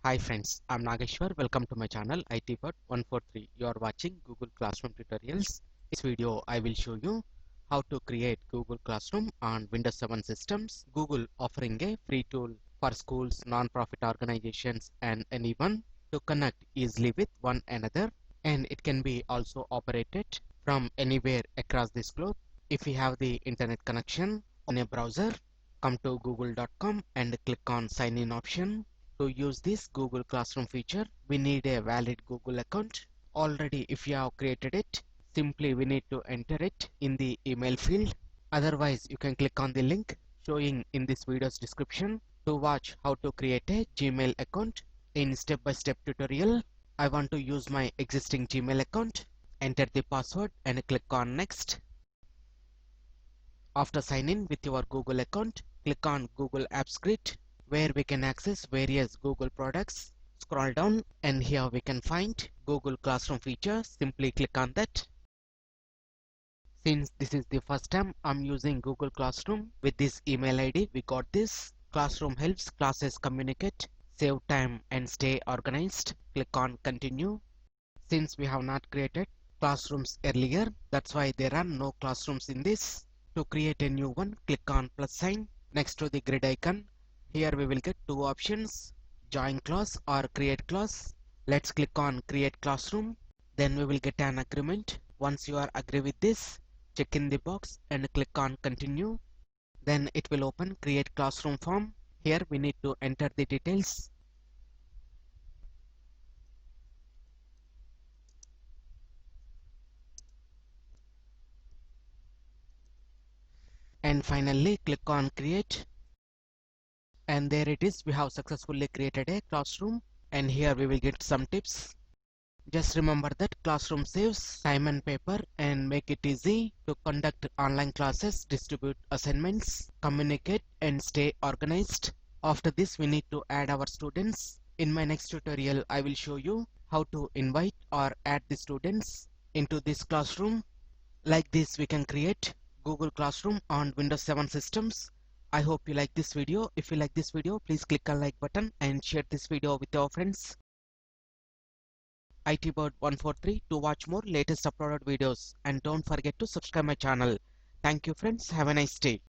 Hi friends, I'm Nageshwar. Welcome to my channel ITbot143. You are watching Google Classroom tutorials. In this video, I will show you how to create Google Classroom on Windows 7 systems. Google offering a free tool for schools, non-profit organizations, and anyone to connect easily with one another. And it can be also operated from anywhere across this globe. If you have the internet connection on a browser, come to google.com and click on sign in option. To use this Google Classroom feature, we need a valid Google account. Already, if you have created it, simply we need to enter it in the email field. Otherwise, you can click on the link showing in this video's description to watch how to create a Gmail account. In step-by-step tutorial, I want to use my existing Gmail account. Enter the password and click on next. After sign in with your Google account, click on Google Apps Grid, where we can access various Google products. Scroll down and here we can find Google Classroom feature. Simply click on that. Since this is the first time I'm using Google Classroom with this email ID, we got this. Classroom helps classes communicate, save time and stay organized. Click on continue. Since we have not created classrooms earlier, that's why there are no classrooms in this. To create a new one, click on plus sign next to the grid icon. Here we will get two options, join class or create class. Let's click on create classroom. Then we will get an agreement. Once you are agree with this, check in the box and click on continue. Then it will open create classroom form. Here we need to enter the details. And finally click on create. And there it is, we have successfully created a classroom. And here we will get some tips. Just remember that classroom saves time and paper and make it easy to conduct online classes, distribute assignments, communicate and stay organized. After this, we need to add our students. In my next tutorial, I will show you how to invite or add the students into this classroom. Like this, we can create Google Classroom on Windows 7 systems. I hope you like this video. If you like this video, please click on like button and share this video with your friends. ITbot143 to watch more latest uploaded videos, and don't forget to subscribe my channel. Thank you friends. Have a nice day.